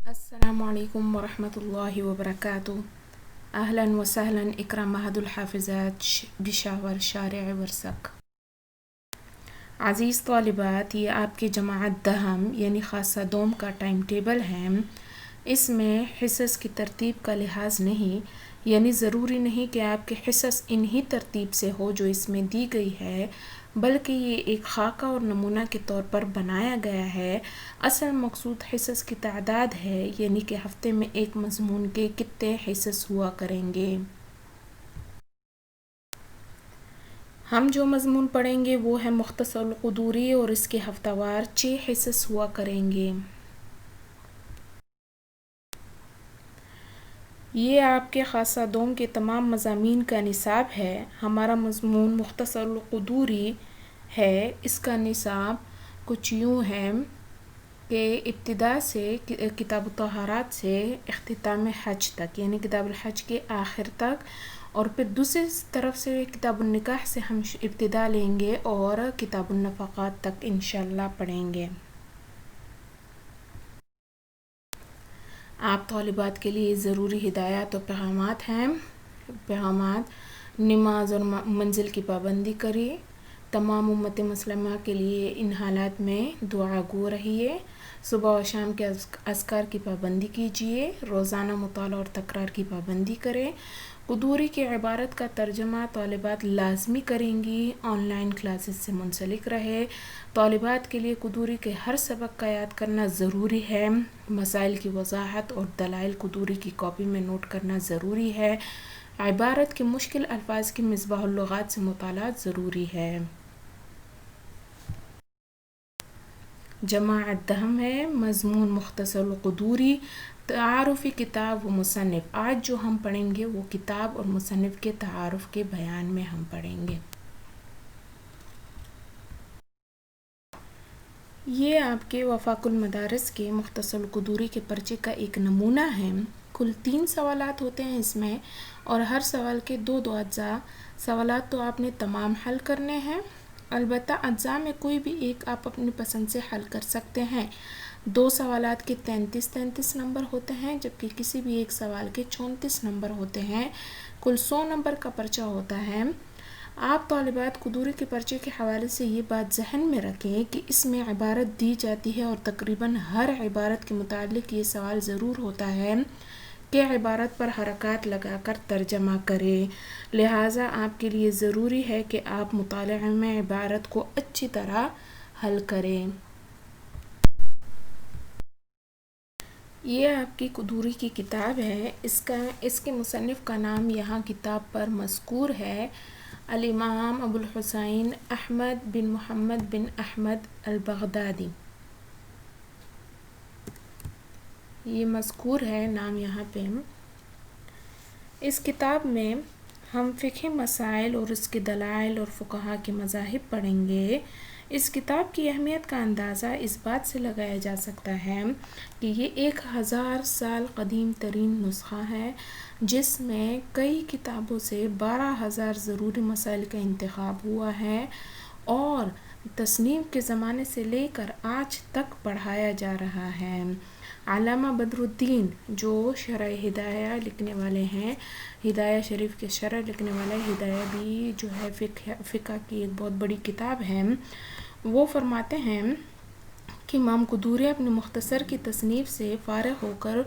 السلام عليكم ورحمة الله وبركاته. أهلا وسهلا إكرام مهد الحافظات بشاور شارع ورسک. عزیز طالبات، یہ آپ کی جماعت دہم یعنی خاصہ دوم کا ٹائم ٹیبل ہے. اس میں حصص کی ترتیب کا لحاظ نہیں، یعنی ضروری نہیں کہ آپ کے حصص انہی ترتیب سے ہو جو اس میں دی گئی ہے، بلکہ یہ ایک خاکہ اور نمونہ کے طور پر بنایا گیا ہے. اصل مقصود حصص کی تعداد ہے، یعنی کہ ہفتے میں ایک مضمون کے کتنے حصص ہوا کریں گے. ہم جو مضمون پڑھیں گے وہ ہے مختصر القدوری اور اس کے ہفتہ وار 6 حصص ہوا کریں گے. یہ آپ کے خاصہ دوم کے تمام مضامین کا نصاب ہے. ہمارا مضمون مختصر القدوری ہے. اس کا نصاب کچھ یوں ہے کہ ابتدا سے کتاب الطہارات سے اختتام حج تک، یعنی کتاب الحج کے آخر تک، اور پھر دوسری طرف سے کتاب النکاح سے ہم ابتدا لیں گے اور کتاب النفقات تک انشاءاللہ پڑھیں گے. آپ طالبات کے لیے ضروری ہدایات و پیغامات ہیں. نماز اور منزل کی پابندی کریے. تمام امت مسلمہ کے لیے ان حالات میں دعا گو رہیے. صبح و شام کے اذکار کی پابندی کیجیے. روزانہ مطالعہ اور تکرار کی پابندی کریں. قدوری کی عبارت کا ترجمہ طالبات لازمی کریں گی. آن لائن کلاسز سے منسلک رہے. طالبات کے لیے قدوری کے ہر سبق کا یاد کرنا ضروری ہے. مسائل کی وضاحت اور دلائل قدوری کی کاپی میں نوٹ کرنا ضروری ہے. عبارت کے مشکل الفاظ کی مصباح اللغات سے مطالعات ضروری ہے. جماعت دہم ہے. مضمون مختصر القدوری. تعارفی کتاب و مصنف. آج جو ہم پڑھیں گے وہ کتاب اور مصنف کے تعارف کے بیان میں ہم پڑھیں گے. یہ آپ کے وفاق المدارس کے مختصر القدوری کے پرچے کا ایک نمونہ ہے. کل 3 سوالات ہوتے ہیں اس میں، اور ہر سوال کے 2 اجزاء. سوالات تو آپ نے تمام حل کرنے ہیں، البتہ اجزاء میں کوئی بھی ایک آپ اپنی پسند سے حل کر سکتے ہیں. 2 سوالات کے 33 نمبر ہوتے ہیں، جبکہ کسی بھی ایک سوال کے 34 نمبر ہوتے ہیں. کل 100 نمبر کا پرچہ ہوتا ہے. آپ طالبات قدوری کے پرچے کے حوالے سے یہ بات ذہن میں رکھیں کہ اس میں عبارت دی جاتی ہے اور تقریباً ہر عبارت کے متعلق یہ سوال ضرور ہوتا ہے کہ عبارت پر حرکات لگا کر ترجمہ کریں. لہٰذا آپ کے لیے ضروری ہے کہ آپ مطالعے میں عبارت کو اچھی طرح حل کریں. یہ آپ کی قدوری کی کتاب ہے. اس کے مصنف کا نام یہاں کتاب پر مذکور ہے، الامام ابو الحسین احمد بن محمد بن احمد البغدادی. یہ مذکور ہے نام یہاں پہ. اس کتاب میں ہم فقہی مسائل اور اس کے دلائل اور فقہا کے مذاہب پڑھیں گے. اس کتاب کی اہمیت کا اندازہ اس بات سے لگایا جا سکتا ہے کہ یہ 1000 سال قدیم ترین نسخہ ہے، جس میں کئی کتابوں سے 12,000 ضروری مسائل کا انتخاب ہوا ہے اور تصنیف کے زمانے سے لے کر آج تک پڑھایا جا رہا ہے. علامہ بدر الدین جو شرح ہدایہ لکھنے والے ہیں، ہدایہ شریف کے شرح لکھنے والے، ہدایہ بھی جو ہے فقہ کی ایک بہت بڑی کتاب ہے، وہ فرماتے ہیں کہ امام قدوری اپنے مختصر کی تصنیف سے فارغ ہو کر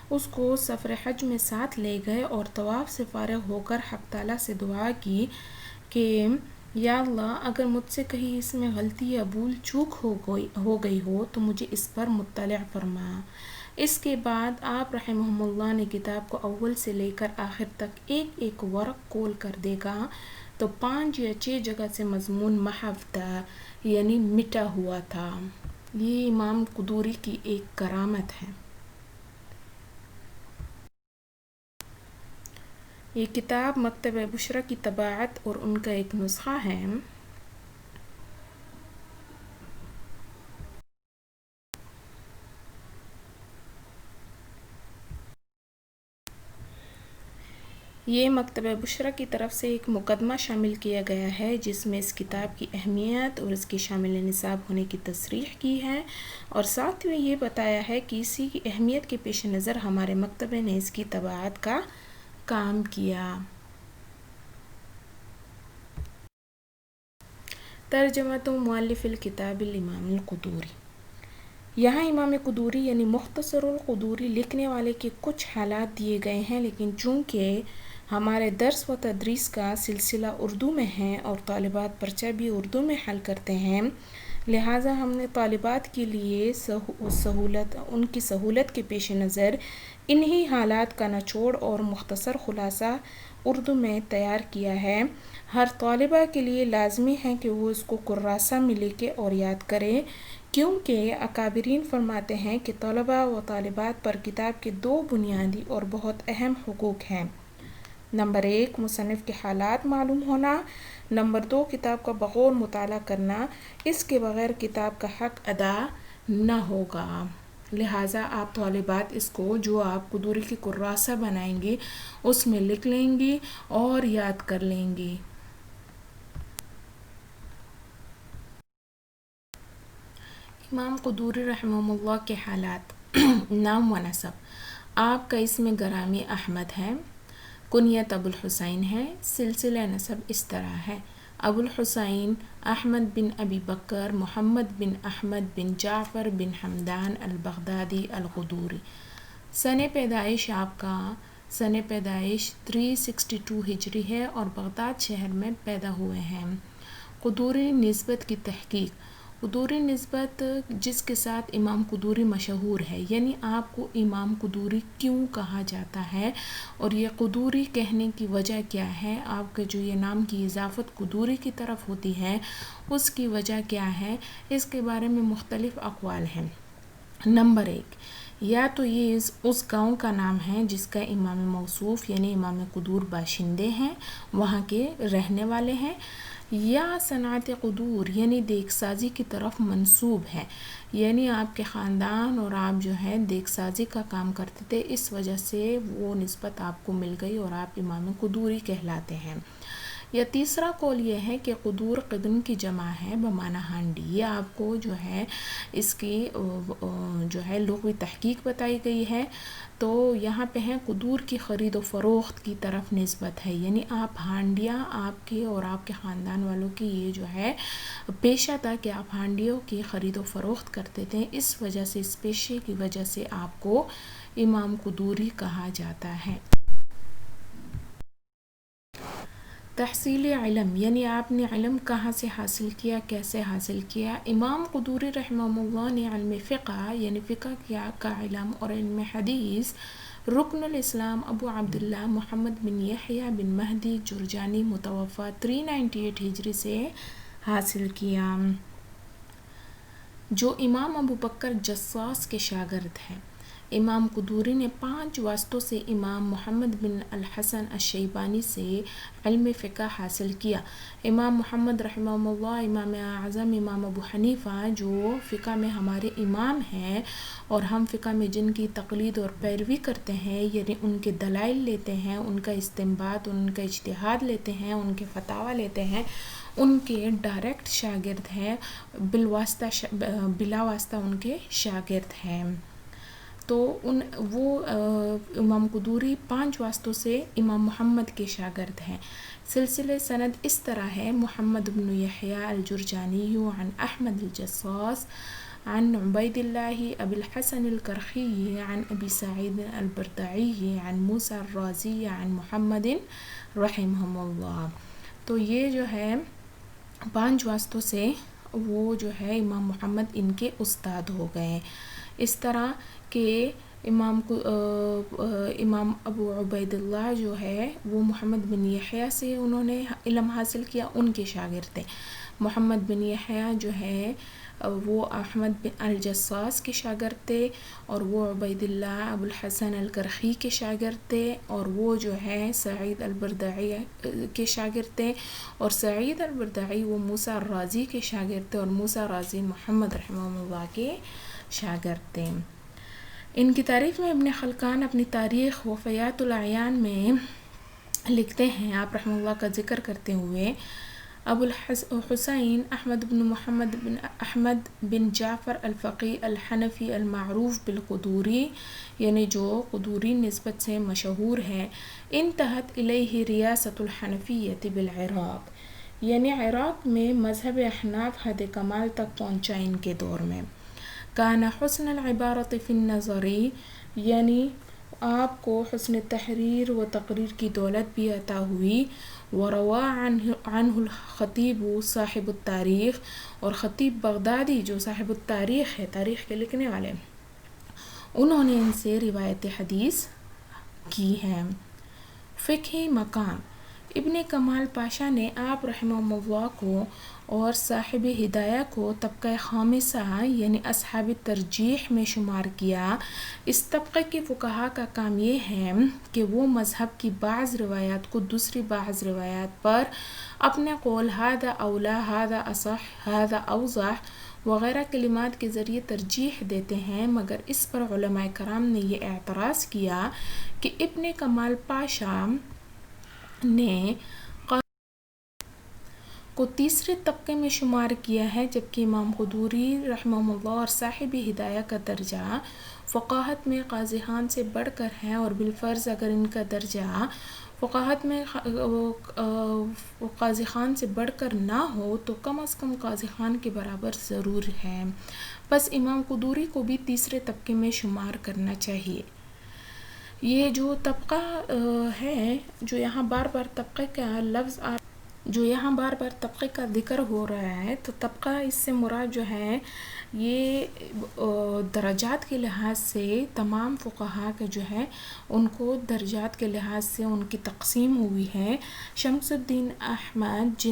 اس کو سفر حج میں ساتھ لے گئے اور طواف سے فارغ ہو کر حق تعالیٰ سے دعا کی کہ یا اللہ، اگر مجھ سے کہیں اس میں غلطی یا بھول چوک ہو گئی ہو تو مجھے اس پر مطلع فرما. اس کے بعد آپ رحمہم اللہ نے کتاب کو اول سے لے کر آخر تک ایک ایک ورق کھول کر دیکھا تو 5 یا 6 جگہ سے مضمون محو تھا، یعنی مٹا ہوا تھا. یہ امام قدوری کی ایک کرامت ہے. یہ کتاب مکتبہ بشریٰ کی طباعت اور ان کا ایک نسخہ ہے. یہ مکتبہ بشرا کی طرف سے ایک مقدمہ شامل کیا گیا ہے جس میں اس کتاب کی اہمیت اور اس کی شامل نصاب ہونے کی تصریح کی ہے، اور ساتھ میں یہ بتایا ہے کہ اسی کی اہمیت کے پیش نظر ہمارے مکتبے نے اس کی طباعت کا کام کیا۔ ترجمۃ مؤلف الکتاب الامام القدوری۔ یہاں امام قدوری یعنی مختصر القدوری لکھنے والے کے کچھ حالات دیے گئے ہیں، لیکن چونکہ ہمارے درس و تدریس کا سلسلہ اردو میں ہے اور طالبات پرچہ بھی اردو میں حل کرتے ہیں، لہٰذا ہم نے طالبات کے لیے ان کی سہولت کے پیش نظر انہی حالات کا نچوڑ اور مختصر خلاصہ اردو میں تیار کیا ہے۔ ہر طالبہ کے لیے لازمی ہے کہ وہ اس کو کراسہ میں لکھے اور یاد کرے، کیونکہ اکابرین فرماتے ہیں کہ طلباء و طالبات پر کتاب کے دو بنیادی اور بہت اہم حقوق ہیں: نمبر 1 مصنف کے حالات معلوم ہونا، نمبر 2 کتاب کا بغور مطالعہ کرنا، اس کے بغیر کتاب کا حق ادا نہ ہوگا۔ لہٰذا آپ طالبات اس کو جو آپ قدوری کی کراسہ بنائیں گے اس میں لکھ لیں گی اور یاد کر لیں گی۔ امام قدوری رحمہ اللہ کے حالات۔ نام و نسب: آپ کا اسم گرامی احمد ہے، کنیت ابو الحسین ہے، سلسلہ نسب اس طرح ہے: ابو الحسین احمد بن ابی بکر محمد بن احمد بن جعفر بن حمدان البغدادی القدوری۔ سن پیدائش آپ کا سن پیدائش 362 ہجری ہے اور بغداد شہر میں پیدا ہوئے ہیں۔ قدوری نسبت کی تحقیق: قدوری نسبت جس کے ساتھ امام قدوری مشہور ہے، یعنی آپ کو امام قدوری کیوں کہا جاتا ہے اور یہ قدوری کہنے کی وجہ کیا ہے، آپ کے جو یہ نام کی اضافت قدوری کی طرف ہوتی ہے اس کی وجہ کیا ہے، اس کے بارے میں مختلف اقوال ہیں۔ نمبر 1، یا تو یہ اس گاؤں کا نام ہے جس کا امام موصوف یعنی امام قدور باشندے ہیں، وہاں کے رہنے والے ہیں، یا صنعت قدور یعنی دیگ سازی کی طرف منسوب ہے، یعنی آپ کے خاندان اور آپ جو ہے دیگ سازی کا کام کرتے تھے، اس وجہ سے وہ نسبت آپ کو مل گئی اور آپ امام قدوری کہلاتے ہیں۔ یا تیسرا قول یہ ہے کہ قدور قدم کی جمع ہے بمعنی ہانڈی، یہ آپ کو جو ہے اس کی جو ہے لغوی تحقیق بتائی گئی ہے، تو یہاں پہ ہے قدور کی خرید و فروخت کی طرف نسبت ہے، یعنی آپ ہانڈیاں آپ کے اور آپ کے خاندان والوں کی یہ جو ہے پیشہ تھا کہ آپ ہانڈیوں کی خرید و فروخت کرتے تھے، اس وجہ سے اس پیشے کی وجہ سے آپ کو امام قدوری کہا جاتا ہے۔ تحصیل علم یعنی آپ نے علم کہاں سے حاصل کیا، کیسے حاصل کیا۔ امام قدوری رحمہ اللہ نے علم فقہ یعنی فقہ کا علم اور علم حدیث رکن الاسلام ابو عبداللہ محمد بن یحییٰ بن مہدی جرجانی متوفی 398 ہجری سے حاصل کیا، جو امام ابو بکر جصاص کے شاگرد ہیں۔ امام قدوری نے 5 واسطوں سے امام محمد بن الحسن الشیبانی سے علم فقہ حاصل کیا۔ امام محمد رحمہ اللہ، امام اعظم امام ابو حنیفہ جو فقہ میں ہمارے امام ہیں اور ہم فقہ میں جن کی تقلید اور پیروی کرتے ہیں، یعنی ان کے دلائل لیتے ہیں، ان کا استنباط، ان کا اجتہاد لیتے ہیں، ان کے فتاوی لیتے ہیں، ان کے ڈائریکٹ شاگرد ہیں، بلا واسطہ ان کے شاگرد ہیں۔ تو وہ امام قدوری 5 واسطوں سے امام محمد کے شاگرد ہیں۔ سلسلہ سند اس طرح ہے: محمد بن یحییٰ الجرجانی عن احمد الجصاص عن عبید اللہ ابی الحسن الکرخی عن ابی سعید البردعی عن موسیٰ الرازی عن محمد رحمہم اللہ۔ تو یہ جو ہے 5 واسطوں سے وہ جو ہے امام محمد ان کے استاد ہو گئے۔ اس طرح کہ امام ابو عبید اللہ جو ہے وہ محمد بن یحییٰ سے انہوں نے علم حاصل کیا، ان کے شاگرد تھے۔ محمد بن یحییٰ جو ہے وہ احمد بن الجصاص کے شاگرد تھے اور وہ عبید اللہ ابو الحسن الکرخی کے شاگرد تھے، اور وہ جو ہے سعید البردعی کے شاگرد تھے، اور سعید البردعی وہ موسیٰ الرازی کے شاگرد تھے، اور موسیٰ رازی محمد رحمہ اللہ کے شاگرد تھے۔ ان کی تعریف میں ابن خلکان اپنی تاریخ وفیات الاعیان میں لکھتے ہیں آپ رحمہ اللہ کا ذکر کرتے ہوئے، ابو الحسین احمد بن محمد بن احمد بن جعفر الفقی الحنفی المعروف بالقدوری، یعنی جو قدوری نسبت سے مشہور ہے، انتہت الیہ ریاست الحنفیت بالعراق، یعنی عراق میں مذہب احناف حد کمال تک پہنچا ان کے دور میں۔ کان حسن العبارت فی النظری، یعنی آپ کو حسن تحریر و تقریر کی دولت بھی عطا ہوئی۔ وروى عنہ الخطیب صاحب التاریخ، اور خطیب بغدادی جو صاحب التاریخ ہے، تاریخ کے لکھنے والے، انہوں نے ان سے روایت حدیث کی ہے۔ فقہی مقام، ابن کمال پاشا نے آپ رحمہ اللہ کو اور صاحب ہدایہ کو طبقہ خامسہ یعنی اصحاب ترجیح میں شمار کیا۔ اس طبقے کے فقہاء کا کام یہ ہے کہ وہ مذہب کی بعض روایات کو دوسری بعض روایات پر اپنے قول ھذا اولی، ھذا اصح، ھذا اوضح وغیرہ کلمات کے ذریعے ترجیح دیتے ہیں، مگر اس پر علماء کرام نے یہ اعتراض کیا کہ ابن کمال پاشا نے کو تیسرے طبقے میں شمار کیا ہے، جبکہ امام قدوری رحمہ اللہ اور صاحب ہدایہ کا درجہ فقاہت میں قاضی خان سے بڑھ کر ہے، اور بالفرض اگر ان کا درجہ فقاہت میں قاضی خان سے بڑھ کر نہ ہو تو کم از کم قاضی خان کے برابر ضرور ہے، بس امام قدوری کو بھی تیسرے طبقے میں شمار کرنا چاہیے۔ یہ جو طبقہ ہے، جو یہاں بار بار طبقے کا لفظ جو یہاں بار بار طبقے کا ذکر ہو رہا ہے، تو طبقہ اس سے مراد جو ہے یہ درجات کے لحاظ سے تمام فقہاء کے جو ہے ان کو درجات کے لحاظ سے ان کی تقسیم ہوئی ہے۔ شمس الدین احمد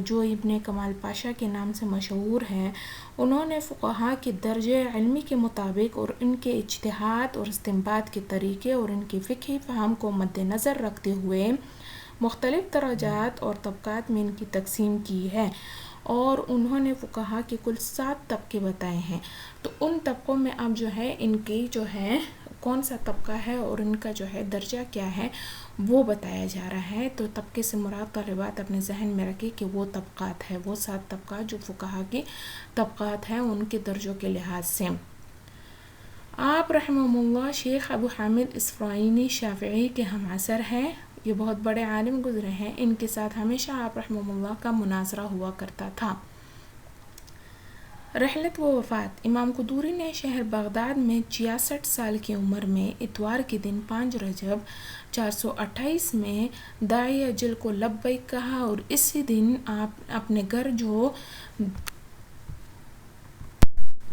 جو ابن کمال پاشا کے نام سے مشہور ہے، انہوں نے فقہاء کے درجے علمی کے مطابق اور ان کے اجتہاد اور استنباط کے طریقے اور ان کی فقہی فہم کو مد نظر رکھتے ہوئے مختلف درجات اور طبقات میں ان کی تقسیم کی ہے، اور انہوں نے فقہاء کے کل 7 طبقے بتائے ہیں۔ تو ان طبقوں میں اب جو ہے ان کی جو ہے کون سا طبقہ ہے اور ان کا جو ہے درجہ کیا ہے وہ بتایا جا رہا ہے۔ تو طبقے سے مراد طالبات اپنے ذہن میں رکھے کہ وہ طبقات ہے، وہ 7 طبقات جو فقہاء کی طبقات ہیں ان کے درجوں کے لحاظ سے۔ آپ رحمہ اللہ شیخ ابو حامد اسفرائینی شافعی کے ہم عصر ہیں، یہ بہت بڑے عالم گزرے ہیں، ان کے ساتھ ہمیشہ آپ رحمہ اللہ کا مناظرہ ہوا کرتا تھا۔ رحلت و وفات، امام قدوری نے شہر بغداد میں 66 سال کی عمر میں اتوار کے دن 5 رجب 428 میں داعی اجل کو لبیک کہا، اور اسی دن آپ اپنے گھر جو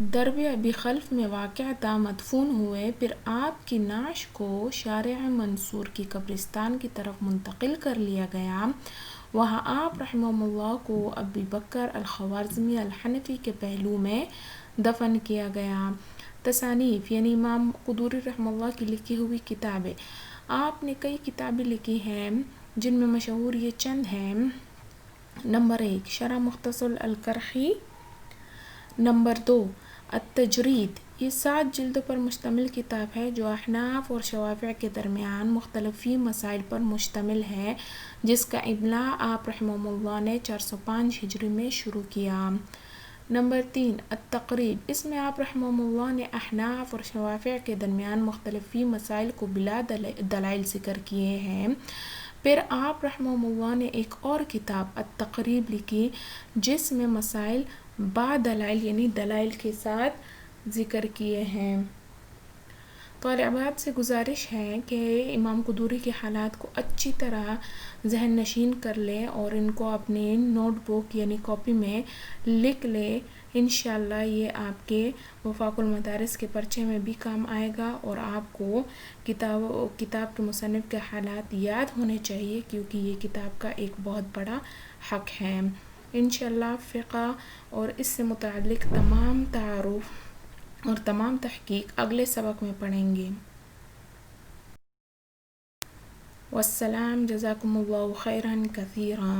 درب ابی خلف میں واقع تھا مدفون ہوئے۔ پھر آپ کی نعش کو شارع منصور کی قبرستان کی طرف منتقل کر لیا گیا، وہاں آپ رحمہ اللہ کو ابی بکر الخوارزمی الحنفی کے پہلو میں دفن کیا گیا۔ تصانیف، یعنی امام قدوری رحمہ اللہ کی لکھی ہوئی کتابیں، آپ نے کئی کتابیں لکھی ہیں جن میں مشہور یہ چند ہیں۔ نمبر 1 شرح مختصر القرخی، نمبر 2 التجرید، یہ 7 جلدوں پر مشتمل کتاب ہے جو احناف اور شوافع کے درمیان مختلف مسائل پر مشتمل ہے، جس کا املاء آپ رحمہ اللہ نے 405 ہجری میں شروع کیا۔ نمبر 3 التقریب، اس میں آپ رحمہ اللہ نے احناف اور شوافع کے درمیان مختلف مسائل کو بلا دلائل ذکر کیے ہیں۔ پھر آپ رحمہ اللہ نے ایک اور کتاب التقریب لکھی جس میں مسائل با دلائل یعنی دلائل کے ساتھ ذکر کیے ہیں۔ طالبات سے گزارش ہے کہ امام قدوری کے حالات کو اچھی طرح ذہن نشین کر لیں اور ان کو اپنے نوٹ بک یعنی کاپی میں لکھ لیں۔ انشاءاللہ یہ آپ کے وفاق المدارس کے پرچے میں بھی کام آئے گا، اور آپ کو کتاب کے مصنف کے حالات یاد ہونے چاہیے، کیونکہ یہ کتاب کا ایک بہت بڑا حق ہے۔ انشاءاللہ فقہ اور اس سے متعلق تمام تعارف اور تمام تحقیق اگلے سبق میں پڑھیں گے۔ والسلام، جزاکم اللہ خیرا کثیرا۔